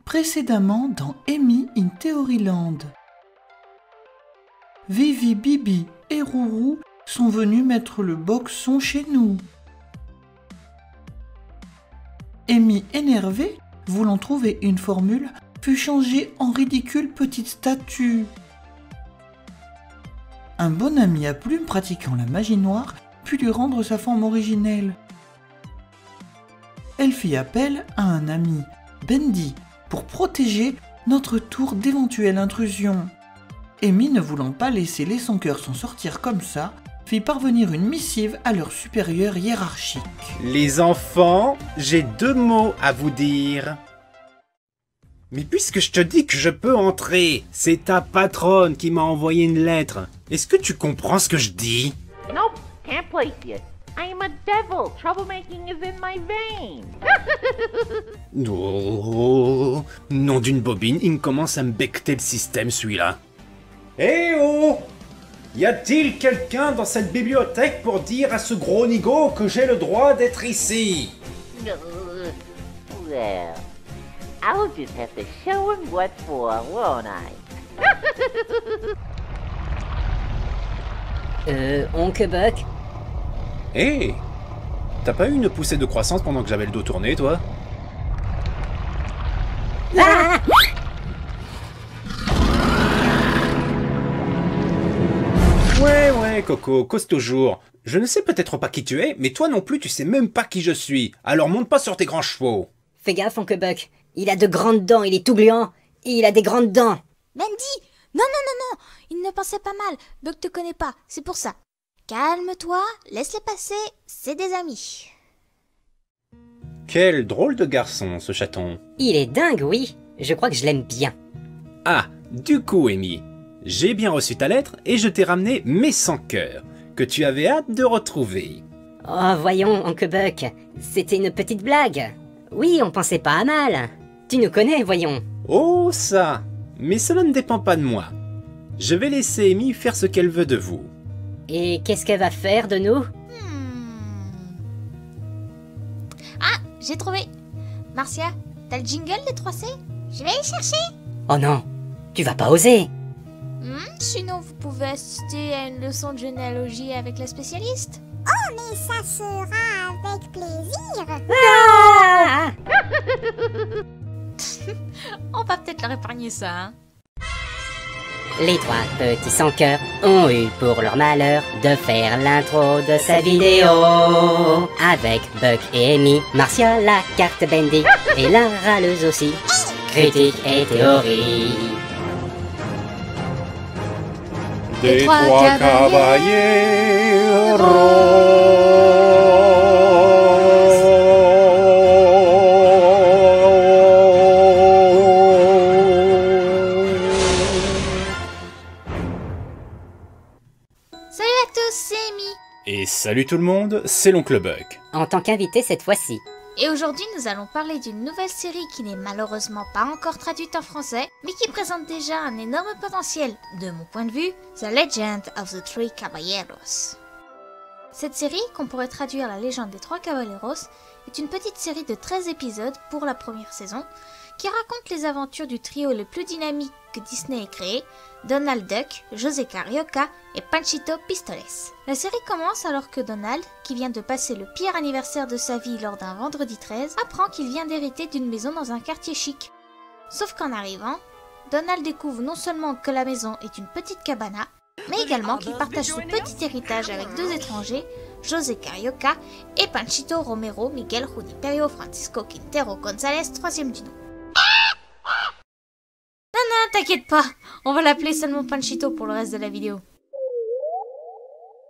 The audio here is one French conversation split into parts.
Précédemment dans Amy in Theoryland. Vivi, Bibi et Rourou sont venus mettre le boxon chez nous. Amy, énervée, voulant trouver une formule, fut changée en ridicule petite statue. Un bon ami à plumes pratiquant la magie noire put lui rendre sa forme originelle. Elle fit appel à un ami, Bendy, pour protéger notre tour d'éventuelle intrusion. Amy, ne voulant pas laisser les sans-cœurs s'en sortir comme ça, fit parvenir une missive à leur supérieur hiérarchique. Les enfants, j'ai 2 mots à vous dire. Mais puisque je te dis que je peux entrer, c'est ta patronne qui m'a envoyé une lettre. Est-ce que tu comprends ce que je dis? Nope, can't place you. I am a devil. Troublemaking is in my veins. Oh, nom d'une bobine, il commence à me becter le système celui-là. Eh oh! Y a-t-il quelqu'un dans cette bibliothèque pour dire à ce gros nigo que j'ai le droit d'être ici? Well, I'll just have to show him what for, won't I? Oncle Buck? Eh! T'as pas eu une poussée de croissance pendant que j'avais le dos tourné, toi? Ah! Ouais, Coco, cause toujours. Je ne sais peut-être pas qui tu es, mais toi non plus tu sais même pas qui je suis. Alors monte pas sur tes grands chevaux. Fais gaffe, Oncle Buck. Il a de grandes dents, il est tout gluant. Et il a des grandes dents. Bendy! Non, il ne pensait pas mal. Buck te connaît pas, c'est pour ça. Calme-toi, laisse-les passer, c'est des amis. Quel drôle de garçon, ce chaton. Il est dingue, oui. Je crois que je l'aime bien. Ah, du coup, Amy, j'ai bien reçu ta lettre et je t'ai ramené mes sans-cœurs, que tu avais hâte de retrouver. Oh, voyons, Oncle Buck. C'était une petite blague. Oui, on pensait pas à mal. Tu nous connais, voyons. Oh, ça! Mais cela ne dépend pas de moi. Je vais laisser Amy faire ce qu'elle veut de vous. Et qu'est-ce qu'elle va faire de nous? Ah, j'ai trouvé. Marcia, t'as le jingle des 3C? Je vais y chercher. Oh non, tu vas pas oser. Sinon, vous pouvez assister à une leçon de généalogie avec la spécialiste. Oh, mais ça sera avec plaisir. Ah! On va peut-être leur épargner ça, hein. Les 3 petits sans-cœurs ont eu pour leur malheur de faire l'intro de cette vidéo. Avec Buck et Amy, Marcia, la carte Bendy et la râleuse aussi. Critique et théorie. Des 3 Salut à tous, c'est Amy. Et salut tout le monde, c'est l'oncle Buck. En tant qu'invité cette fois-ci. Et aujourd'hui, nous allons parler d'une nouvelle série qui n'est malheureusement pas encore traduite en français, mais qui présente déjà un énorme potentiel, de mon point de vue, The Legend of the Three Caballeros. Cette série, qu'on pourrait traduire La Légende des Trois Caballeros, est une petite série de 13 épisodes pour la première saison, qui raconte les aventures du trio le plus dynamique que Disney ait créé, Donald Duck, José Carioca et Panchito Pistoles. La série commence alors que Donald, qui vient de passer le pire anniversaire de sa vie lors d'un vendredi 13, apprend qu'il vient d'hériter d'une maison dans un quartier chic. Sauf qu'en arrivant, Donald découvre non seulement que la maison est une petite cabana, mais également qu'il partage ce petit héritage avec 2 étrangers, José Carioca et Panchito Romero Miguel Juniperio Francisco Quintero González, 3e du nom. Non, t'inquiète pas, on va l'appeler seulement Panchito pour le reste de la vidéo.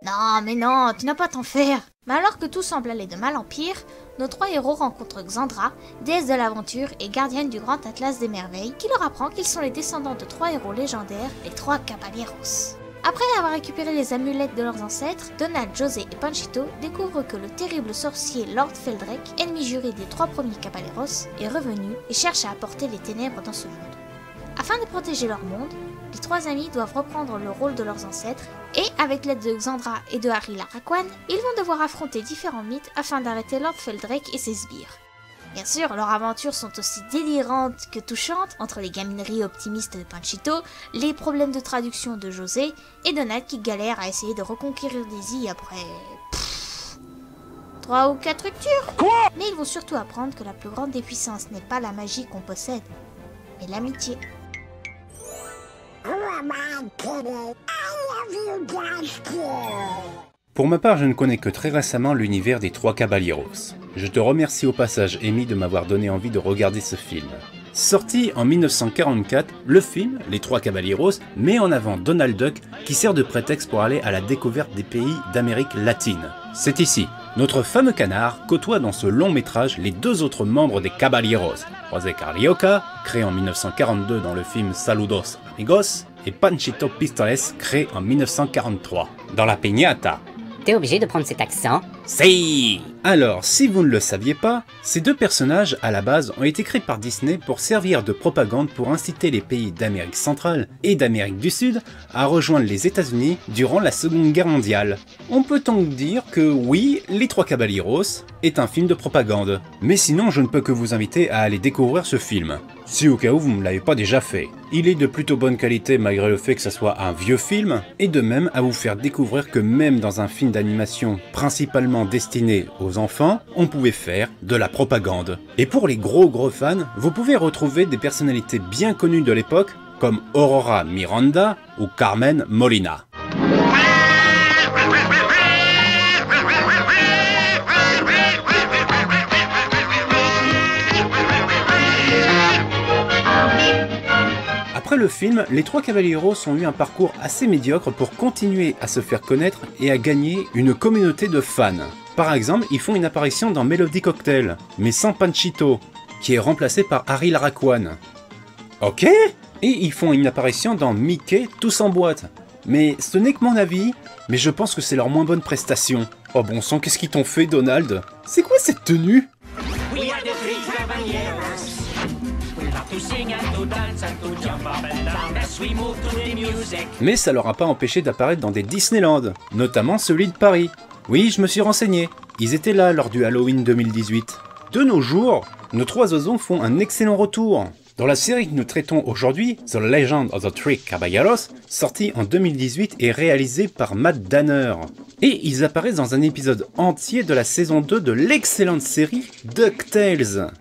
Non, mais non, tu n'as pas à t'en faire. Mais alors que tout semble aller de mal en pire, nos 3 héros rencontrent Xandra, déesse de l'aventure et gardienne du Grand Atlas des Merveilles, qui leur apprend qu'ils sont les descendants de 3 héros légendaires, les 3 Caballeros. Après avoir récupéré les amulettes de leurs ancêtres, Donald, José et Panchito découvrent que le terrible sorcier Lord Feldrake, ennemi juré des 3 premiers Caballeros, est revenu et cherche à apporter les ténèbres dans ce monde. Afin de protéger leur monde, les 3 amis doivent reprendre le rôle de leurs ancêtres et, avec l'aide de Xandra et de Harry Laraquan, ils vont devoir affronter différents mythes afin d'arrêter Lord Feldrake et ses sbires. Bien sûr, leurs aventures sont aussi délirantes que touchantes, entre les gamineries optimistes de Panchito, les problèmes de traduction de José, et Donald qui galère à essayer de reconquérir Daisy après... 3 ou 4 ruptures. Quoi? Mais ils vont surtout apprendre que la plus grande des puissances n'est pas la magie qu'on possède, mais l'amitié. Pour ma part, je ne connais que très récemment l'univers des Trois Caballeros. Je te remercie au passage, Amy, de m'avoir donné envie de regarder ce film. Sorti en 1944, le film, Les Trois Caballeros, met en avant Donald Duck qui sert de prétexte pour aller à la découverte des pays d'Amérique latine. C'est ici, notre fameux canard côtoie dans ce long métrage les deux autres membres des Caballeros, José Carioca, créé en 1942 dans le film Saludos Amigos, et Panchito Pistoles, créé en 1943, dans La Piñata. T'es obligé de prendre cet accent? Si. Alors, si vous ne le saviez pas, ces deux personnages, à la base, ont été créés par Disney pour servir de propagande pour inciter les pays d'Amérique centrale et d'Amérique du Sud à rejoindre les États-Unis durant la Seconde Guerre mondiale. On peut donc dire que oui, Les Trois Caballeros est un film de propagande. Mais sinon, je ne peux que vous inviter à aller découvrir ce film, si au cas où vous ne l'avez pas déjà fait. Il est de plutôt bonne qualité malgré le fait que ce soit un vieux film, et de même à vous faire découvrir que même dans un film d'animation principalement destiné aux enfants, on pouvait faire de la propagande. Et pour les gros fans, vous pouvez retrouver des personnalités bien connues de l'époque, comme Aurora Miranda ou Carmen Molina. Après le film, les Trois Caballeros ont eu un parcours assez médiocre pour continuer à se faire connaître et à gagner une communauté de fans. Par exemple, ils font une apparition dans Melody Cocktail, mais sans Panchito, qui est remplacé par Harry Laraquan. Ok. Et ils font une apparition dans Mickey Tous en boîte. Mais ce n'est que mon avis, mais je pense que c'est leur moins bonne prestation. Oh bon sang, qu'est-ce qu'ils t'ont fait, Donald? C'est quoi cette tenue? Mais ça leur a pas empêché d'apparaître dans des Disneyland, notamment celui de Paris. Oui, je me suis renseigné, ils étaient là lors du Halloween 2018. De nos jours, nos trois oiseaux font un excellent retour. Dans la série que nous traitons aujourd'hui, The Legend of the Three Caballeros, sortie en 2018 et réalisée par Matt Danner. Et ils apparaissent dans un épisode entier de la saison 2 de l'excellente série DuckTales.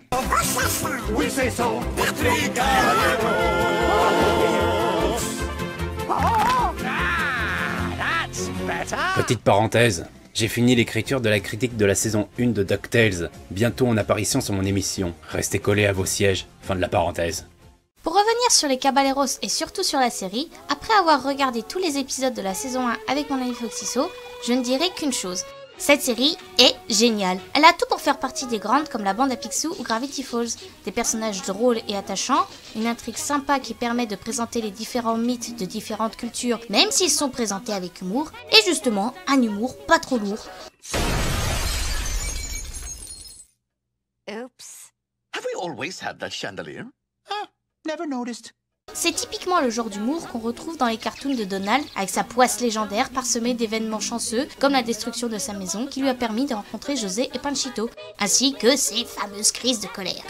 Petite parenthèse, j'ai fini l'écriture de la critique de la saison 1 de DuckTales, bientôt en apparition sur mon émission. Restez collés à vos sièges, fin de la parenthèse. Pour revenir sur les Caballeros et surtout sur la série, après avoir regardé tous les épisodes de la saison 1 avec mon ami Foxiso, je ne dirai qu'une chose. Cette série est géniale. Elle a tout pour faire partie des grandes comme la bande à Picsou ou Gravity Falls. Des personnages drôles et attachants, une intrigue sympa qui permet de présenter les différents mythes de différentes cultures, même s'ils sont présentés avec humour, et justement, un humour pas trop lourd. Oops. Have we always had that chandelier? Never noticed. C'est typiquement le genre d'humour qu'on retrouve dans les cartoons de Donald, avec sa poisse légendaire parsemée d'événements chanceux, comme la destruction de sa maison qui lui a permis de rencontrer José et Panchito, ainsi que ses fameuses crises de colère.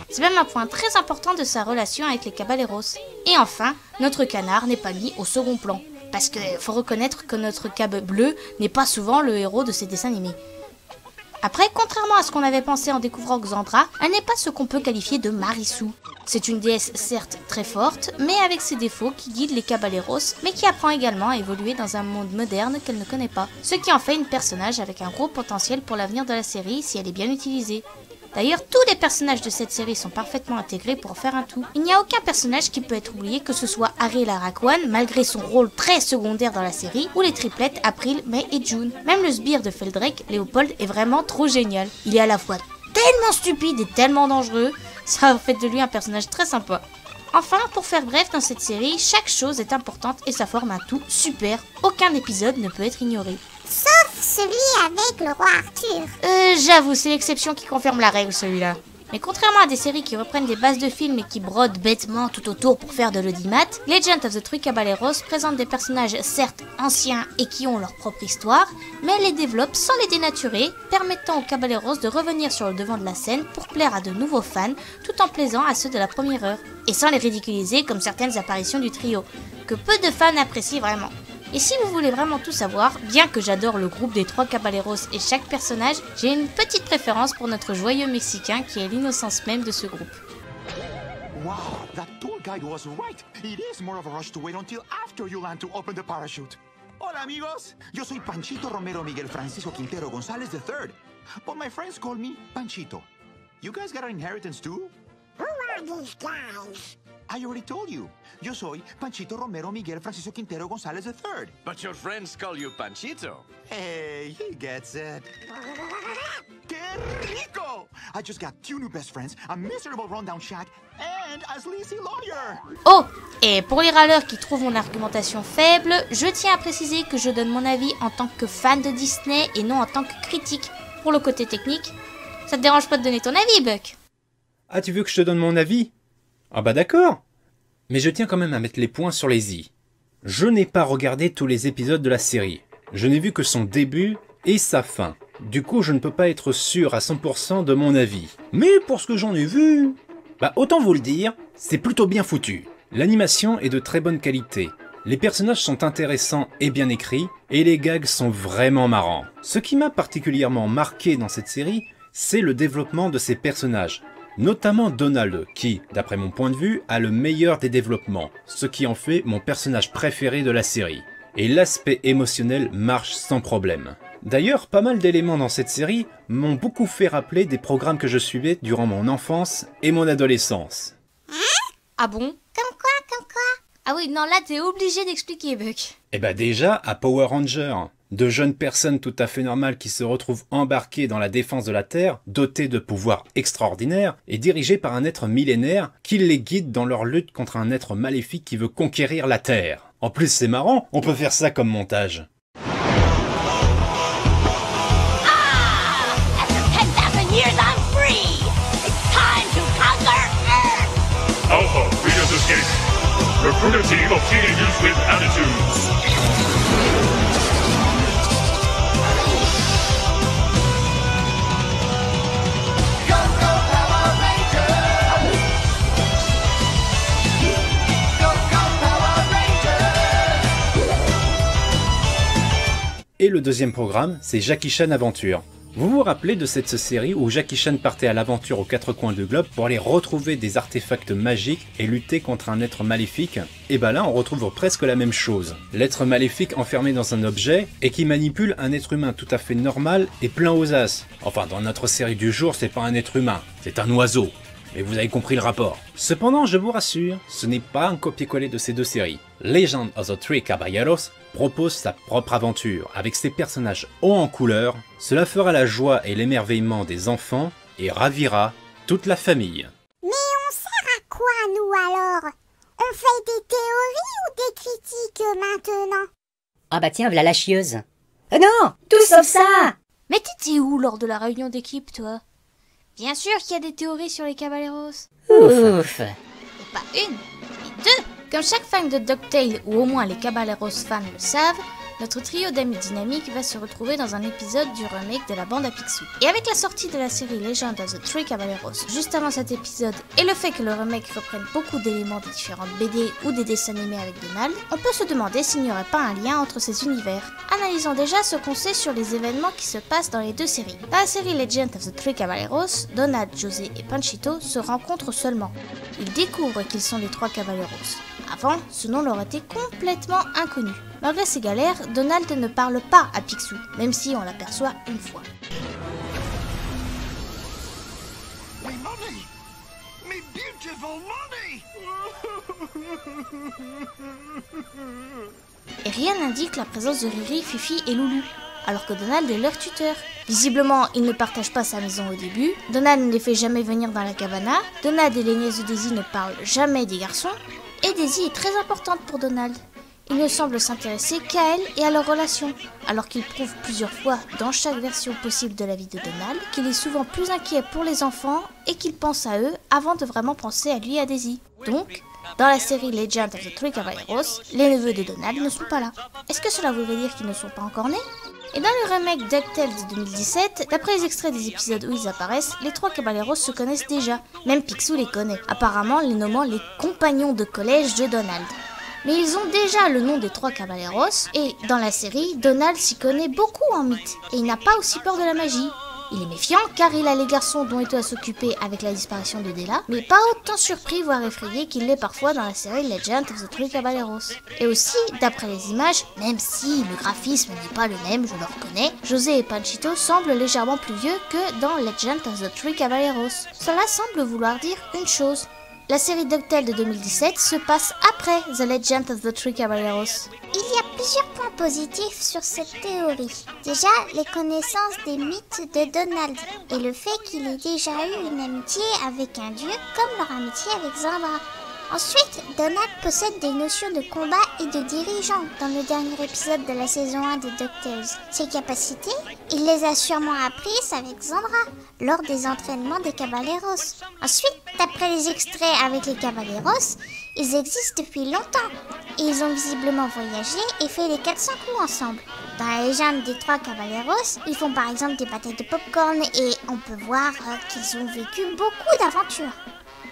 C'est même un point très important de sa relation avec les Caballeros. Et enfin, notre canard n'est pas mis au second plan. Parce qu'il faut reconnaître que notre Cab bleu n'est pas souvent le héros de ces dessins animés. Après, contrairement à ce qu'on avait pensé en découvrant Xandra, elle n'est pas ce qu'on peut qualifier de Marissou. C'est une déesse certes très forte, mais avec ses défauts qui guident les Caballeros, mais qui apprend également à évoluer dans un monde moderne qu'elle ne connaît pas. Ce qui en fait une personnage avec un gros potentiel pour l'avenir de la série si elle est bien utilisée. D'ailleurs, tous les personnages de cette série sont parfaitement intégrés pour en faire un tout. Il n'y a aucun personnage qui peut être oublié, que ce soit Harry Laraquan, malgré son rôle très secondaire dans la série, ou les triplettes April, May et June. Même le sbire de Feldrake, Léopold, est vraiment trop génial. Il est à la fois tellement stupide et tellement dangereux, ça a fait de lui un personnage très sympa. Enfin, pour faire bref, dans cette série, chaque chose est importante et ça forme un tout super. Aucun épisode ne peut être ignoré. Sauf celui avec le roi Arthur. J'avoue, c'est l'exception qui confirme la règle, celui-là. Mais contrairement à des séries qui reprennent des bases de films et qui brodent bêtement tout autour pour faire de l'audimat, Legend of the Three Caballeros présente des personnages certes anciens et qui ont leur propre histoire, mais les développe sans les dénaturer, permettant aux Caballeros de revenir sur le devant de la scène pour plaire à de nouveaux fans, tout en plaisant à ceux de la première heure, et sans les ridiculiser comme certaines apparitions du trio, que peu de fans apprécient vraiment. Et si vous voulez vraiment tout savoir, bien que j'adore le groupe des trois Caballeros et chaque personnage, j'ai une petite préférence pour notre joyeux Mexicain qui est l'innocence même de ce groupe. Wow, that tour guide was right. It is more of a rush to wait until after you land to open the parachute. Hola amigos, yo soy Panchito Romero Miguel Francisco Quintero González III, but my friends call me Panchito. You guys got an inheritance too? Who are these guys? I already told you. Yo soy Panchito Romero Miguel Francisco Quintero González III. But your friends call you Panchito. Hey, he gets it. ¡Qué rico! I just got 2 new best friends, a miserable rundown shack, and a sleazy lawyer. Oh, et pour les râleurs qui trouvent mon argumentation faible, je tiens à préciser que je donne mon avis en tant que fan de Disney et non en tant que critique. Pour le côté technique, ça te dérange pas de donner ton avis, Buck? Ah, tu veux que je te donne mon avis? Ah bah d'accord. Mais je tiens quand même à mettre les points sur les i. Je n'ai pas regardé tous les épisodes de la série. Je n'ai vu que son début et sa fin. Du coup, je ne peux pas être sûr à 100% de mon avis. Mais pour ce que j'en ai vu... Bah autant vous le dire, c'est plutôt bien foutu. L'animation est de très bonne qualité. Les personnages sont intéressants et bien écrits, et les gags sont vraiment marrants. Ce qui m'a particulièrement marqué dans cette série, c'est le développement de ces personnages. Notamment Donald, qui, d'après mon point de vue, a le meilleur des développements, ce qui en fait mon personnage préféré de la série. Et l'aspect émotionnel marche sans problème. D'ailleurs, pas mal d'éléments dans cette série m'ont beaucoup fait rappeler des programmes que je suivais durant mon enfance et mon adolescence. Ah bon? Comme quoi? Ah oui, non, là t'es obligé d'expliquer, Buck. Eh bah déjà, à Power Rangers, de jeunes personnes tout à fait normales qui se retrouvent embarquées dans la défense de la Terre, dotées de pouvoirs extraordinaires et dirigées par un être millénaire qui les guide dans leur lutte contre un être maléfique qui veut conquérir la Terre. En plus, c'est marrant, on peut faire ça comme montage. Alpha, Freedom's Escape. Recruit a team of teenagers with attitudes. Go, go, Power Rangers! Go, go, Power Rangers! Et le deuxième programme, c'est Jackie Chan Aventure. Vous vous rappelez de cette série où Jackie Chan partait à l'aventure aux 4 coins du globe pour aller retrouver des artefacts magiques et lutter contre un être maléfique? Et bah là on retrouve presque la même chose. L'être maléfique enfermé dans un objet et qui manipule un être humain tout à fait normal et plein aux as. Enfin dans notre série du jour c'est pas un être humain, c'est un oiseau. Mais vous avez compris le rapport. Cependant, je vous rassure, ce n'est pas un copier-coller de ces deux séries. Legend of the Three Caballeros propose sa propre aventure, avec ses personnages hauts en couleur. Cela fera la joie et l'émerveillement des enfants et ravira toute la famille. Mais on sert à quoi, nous, alors? On fait des théories ou des critiques maintenant? Ah bah tiens, voilà la chieuse. Non, tout sauf ça. Mais t'étais où lors de la réunion d'équipe, toi? Bien sûr qu'il y a des théories sur les Caballeros. Ouf. Et pas une, mais deux. Comme chaque fan de DuckTales, ou au moins les Caballeros fans le savent, notre trio d'amis dynamiques va se retrouver dans un épisode du remake de la bande à Picsou. Et avec la sortie de la série Legend of the Three Caballeros juste avant cet épisode, et le fait que le remake reprenne beaucoup d'éléments des différentes BD ou des dessins animés avec Donald, on peut se demander s'il n'y aurait pas un lien entre ces univers. Analysons déjà ce qu'on sait sur les événements qui se passent dans les deux séries. Dans la série Legend of the Three Caballeros, Donald, José et Panchito se rencontrent seulement. Ils découvrent qu'ils sont les trois Caballeros. Avant, ce nom leur était complètement inconnu. Malgré ces galères, Donald ne parle pas à Picsou, même si on l'aperçoit une fois. My money! My beautiful money! Et rien n'indique la présence de Riri, Fifi et Loulou, alors que Donald est leur tuteur. Visiblement, ils ne partagent pas sa maison au début, Donald ne les fait jamais venir dans la cabana, Donald et les nièces de Daisy ne parlent jamais des garçons, et Daisy est très importante pour Donald. Il ne semble s'intéresser qu'à elle et à leur relation, alors qu'il prouve plusieurs fois dans chaque version possible de la vie de Donald qu'il est souvent plus inquiet pour les enfants et qu'il pense à eux avant de vraiment penser à lui et à Daisy. Donc, dans la série Legend of the Three Caballeros, les neveux de Donald ne sont pas là. Est-ce que cela voudrait dire qu'ils ne sont pas encore nés ? Et dans le remake DuckTales de 2017, d'après les extraits des épisodes où ils apparaissent, les trois Caballeros se connaissent déjà. Même Picsou les connaît, apparemment les nommant les compagnons de collège de Donald. Mais ils ont déjà le nom des trois Caballeros, et dans la série, Donald s'y connaît beaucoup en mythe, et il n'a pas aussi peur de la magie. Il est méfiant car il a les garçons dont il doit s'occuper avec la disparition de Della, mais pas autant surpris voire effrayé qu'il l'est parfois dans la série Legend of the Three Caballeros. Et aussi, d'après les images, même si le graphisme n'est pas le même, je le reconnais, José et Panchito semblent légèrement plus vieux que dans Legend of the Three Caballeros. Cela semble vouloir dire une chose. La série DuckTales de 2017 se passe après The Legend of the Three Caballeros. Il y a plusieurs points positifs sur cette théorie. Déjà, les connaissances des mythes de Donald et le fait qu'il ait déjà eu une amitié avec un dieu comme leur amitié avec Zandra. Ensuite, Donald possède des notions de combat et de dirigeant dans le dernier épisode de la saison 1 de DuckTales. Ses capacités, il les a sûrement apprises avec Zandra lors des entraînements des Caballeros. Ensuite, d'après les extraits avec les Caballeros, ils existent depuis longtemps et ils ont visiblement voyagé et fait les 400 coups ensemble. Dans la légende des trois Caballeros, ils font par exemple des batailles de popcorn et on peut voir qu'ils ont vécu beaucoup d'aventures.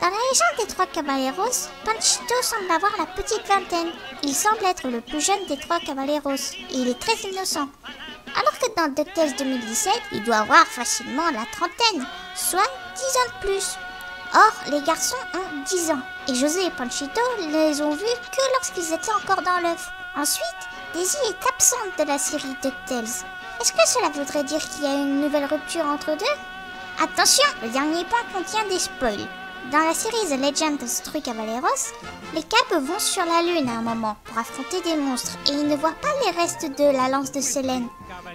Dans la légende des trois Caballeros, Panchito semble avoir la petite vingtaine. Il semble être le plus jeune des trois Caballeros et il est très innocent. Alors que dans DuckTales 2017, il doit avoir facilement la trentaine, soit 10 ans de plus. Or, les garçons ont 10 ans et José et Panchito les ont vus que lorsqu'ils étaient encore dans l'œuf. Ensuite, Daisy est absente de la série DuckTales. Est-ce que cela voudrait dire qu'il y a une nouvelle rupture entre deux ? Attention, le dernier point contient des spoils. Dans la série The Legend of the Three Caballeros, les Cab vont sur la Lune à un moment pour affronter des monstres et ils ne voient pas les restes de la lance de Selene.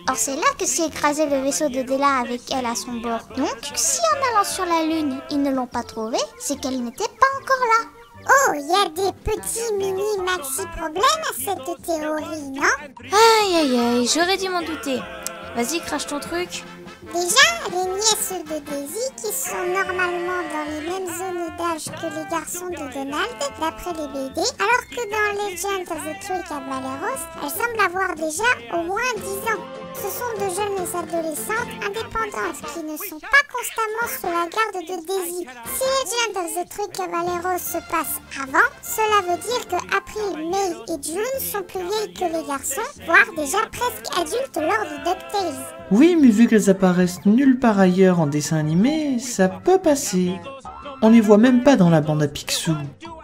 Or c'est là que s'est écrasé le vaisseau de Della avec elle à son bord. Donc si en allant sur la Lune ils ne l'ont pas trouvée, c'est qu'elle n'était pas encore là. Oh, il y a des petits mini-maxi problèmes à cette théorie, non ? Aïe aïe aïe, j'aurais dû m'en douter. Vas-y, crache ton truc. Déjà, les nièces de Daisy, qui sont normalement dans les mêmes zones d'âge que les garçons de Donald, d'après les BD, alors que dans Legend of the Three Caballeros, elles semblent avoir déjà au moins 10 ans. Ce sont de jeunes adolescentes indépendantes qui ne sont pas constamment sous la garde de Daisy. Si Legend of the Three Caballeros se passe avant, cela veut dire que April, May et June sont plus vieilles que les garçons, voire déjà presque adultes lors de DuckTales. Oui, mais vu qu'elles apparaissent nulle part ailleurs en dessin animé, ça peut passer. On les voit même pas dans la bande à Picsou.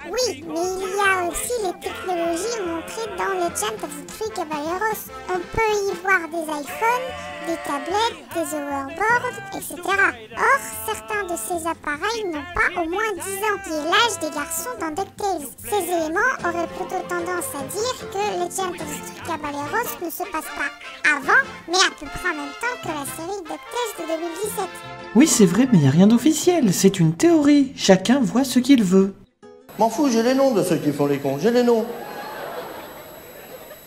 Oui, mais il y a aussi les technologies montrées dans Legend of the Three Caballeros. On peut y voir des iPhones, des tablettes, des hoverboards, etc. Or, certains de ces appareils n'ont pas au moins 10 ans, qui est l'âge des garçons dans DuckTales. Ces éléments auraient plutôt tendance à dire que Legend of the Three Caballeros ne se passe pas avant, mais à peu près en même temps que la série DuckTales de 2017. Oui, c'est vrai, mais il n'y a rien d'officiel, c'est une théorie. Chacun voit ce qu'il veut. M'en fous, j'ai les noms de ceux qui font les cons, j'ai les noms.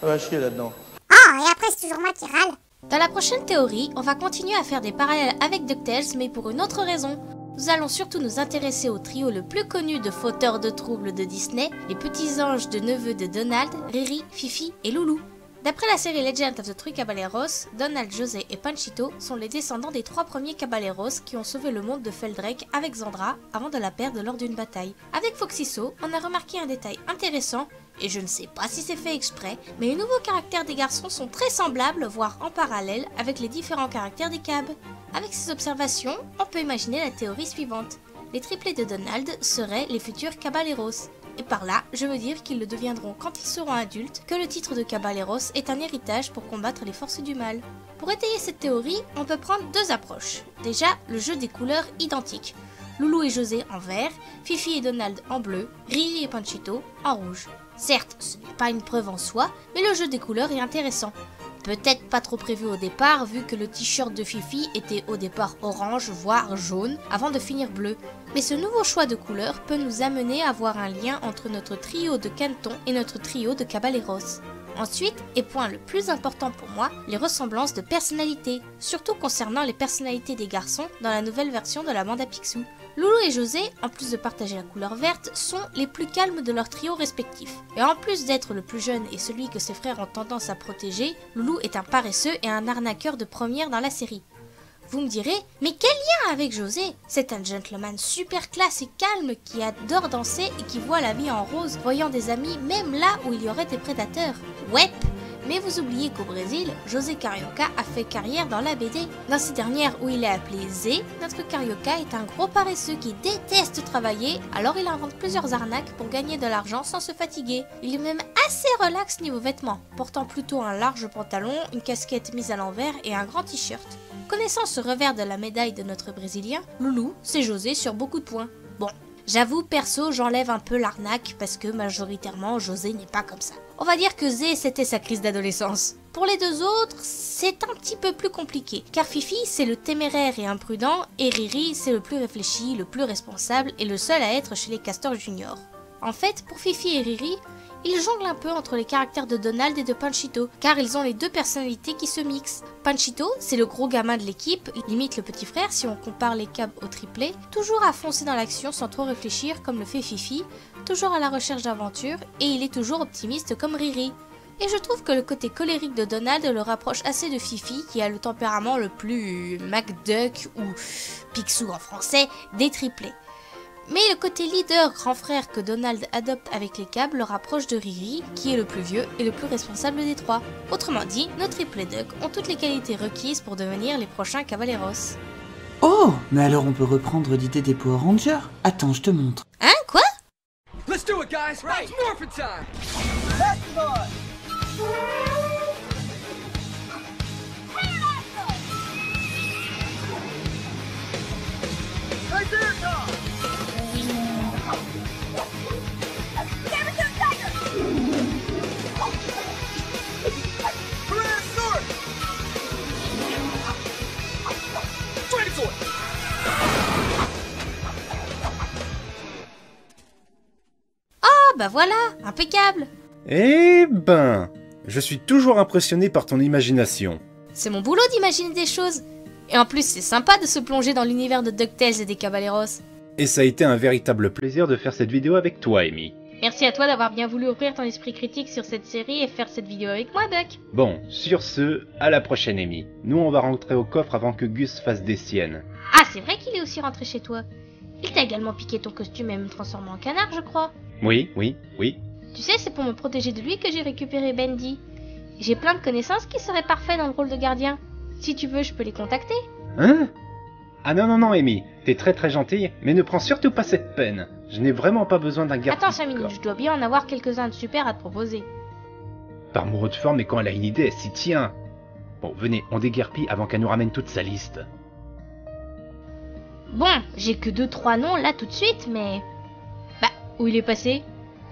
Ça va chier là-dedans. Ah, et après c'est toujours moi qui râle. Dans la prochaine théorie, on va continuer à faire des parallèles avec DuckTales, mais pour une autre raison. Nous allons surtout nous intéresser au trio le plus connu de fauteurs de troubles de Disney, les petits anges de neveux de Donald, Riri, Fifi et Loulou. D'après la série Legend of the Three Caballeros, Donald, José et Panchito sont les descendants des 3 premiers Caballeros qui ont sauvé le monde de Feldrake avec Zandra avant de la perdre lors d'une bataille. Avec Foxiso, on a remarqué un détail intéressant, et je ne sais pas si c'est fait exprès, mais les nouveaux caractères des garçons sont très semblables, voire en parallèle, avec les différents caractères des Cab. Avec ces observations, on peut imaginer la théorie suivante. Les triplés de Donald seraient les futurs Caballeros. Et par là, je veux dire qu'ils le deviendront quand ils seront adultes, que le titre de Caballeros est un héritage pour combattre les forces du mal. Pour étayer cette théorie, on peut prendre 2 approches. Déjà, le jeu des couleurs identiques. Loulou et José en vert, Fifi et Donald en bleu, Riri et Panchito en rouge. Certes, ce n'est pas une preuve en soi, mais le jeu des couleurs est intéressant. peut-être pas trop prévu au départ vu que le t-shirt de Fifi était au départ orange voire jaune avant de finir bleu. Mais ce nouveau choix de couleur peut nous amener à voir un lien entre notre trio de Canton et notre trio de Caballeros. Ensuite, et point le plus important pour moi, les ressemblances de personnalité, surtout concernant les personnalités des garçons dans la nouvelle version de la bande à Picsou. Loulou et José, en plus de partager la couleur verte, sont les plus calmes de leur trio respectif. Et en plus d'être le plus jeune et celui que ses frères ont tendance à protéger, Loulou est un paresseux et un arnaqueur de première dans la série. Vous me direz, mais quel lien avec José? C'est un gentleman super classe et calme qui adore danser et qui voit la vie en rose, voyant des amis même là où il y aurait des prédateurs. Ouais, mais vous oubliez qu'au Brésil, José Carioca a fait carrière dans la BD. Dans ces dernières où il est appelé Zé, notre Carioca est un gros paresseux qui déteste travailler, alors il invente plusieurs arnaques pour gagner de l'argent sans se fatiguer. Il est même assez relax niveau vêtements, portant plutôt un large pantalon, une casquette mise à l'envers et un grand t-shirt. Connaissant ce revers de la médaille de notre Brésilien, Loulou, c'est José sur beaucoup de points. Bon, j'avoue perso j'enlève un peu l'arnaque parce que majoritairement José n'est pas comme ça. On va dire que Zé c'était sa crise d'adolescence. Pour les deux autres, c'est un petit peu plus compliqué, car Fifi c'est le téméraire et imprudent, et Riri c'est le plus réfléchi, le plus responsable et le seul à être chez les Castors Junior. En fait, pour Fifi et Riri, ils jonglent un peu entre les caractères de Donald et de Panchito, car ils ont les deux personnalités qui se mixent. Panchito, c'est le gros gamin de l'équipe, limite le petit frère si on compare les cabs au triplé, toujours à foncer dans l'action sans trop réfléchir comme le fait Fifi, toujours à la recherche d'aventure, et il est toujours optimiste comme Riri. Et je trouve que le côté colérique de Donald le rapproche assez de Fifi, qui a le tempérament le plus McDuck ou Picsou en français des triplés. Mais le côté leader grand frère que Donald adopte avec les câbles le rapproche de Riri, qui est le plus vieux et le plus responsable des trois. Autrement dit, nos triplés Duck ont toutes les qualités requises pour devenir les prochains Caballeros. Oh, mais alors on peut reprendre l'idée des Power Rangers. Attends, je te montre. Hein, quoi? Let's do it, guys! Right. It's morphin' time! Right there, Tom! Ah bah voilà, impeccable. Eh ben, je suis toujours impressionné par ton imagination. C'est mon boulot d'imaginer des choses. Et en plus, c'est sympa de se plonger dans l'univers de DuckTales et des Caballeros. Et ça a été un véritable plaisir de faire cette vidéo avec toi, Amy. Merci à toi d'avoir bien voulu ouvrir ton esprit critique sur cette série et faire cette vidéo avec moi, Buck. Bon, sur ce, à la prochaine, Amy. Nous, on va rentrer au coffre avant que Gus fasse des siennes. Ah, c'est vrai qu'il est aussi rentré chez toi. Il t'a également piqué ton costume et me transformé en canard, je crois. Oui. Tu sais, c'est pour me protéger de lui que j'ai récupéré Bendy. J'ai plein de connaissances qui seraient parfaits dans le rôle de gardien. Si tu veux, je peux les contacter. Hein? Ah non, Amy. T'es très gentille, mais ne prends surtout pas cette peine. Je n'ai vraiment pas besoin d'un garde. Attends 5 minutes, je dois bien en avoir quelques-uns de super à te proposer. Par amoureux de forme, et quand elle a une idée, elle s'y tient. Bon, venez, on déguerpit avant qu'elle nous ramène toute sa liste. Bon, j'ai que 2-3 noms là tout de suite, mais... Bah, où il est passé?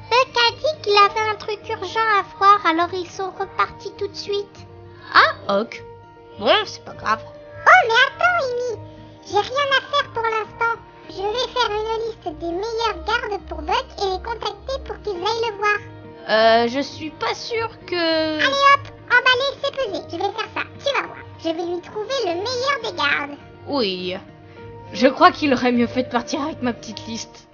Buck a dit qu'il avait un truc urgent à voir, alors ils sont repartis tout de suite. Ah, ok. Bon, c'est pas grave. Oh, mais attends, Amy, j'ai rien à faire pour l'instant. Je vais faire une liste des meilleurs gardes pour Buck et les contacter pour qu'ils aillent le voir. Je suis pas sûre que... Allez hop, emballé, c'est pesé, je vais faire ça, tu vas voir. Je vais lui trouver le meilleur des gardes. Oui. Je crois qu'il aurait mieux fait de partir avec ma petite liste.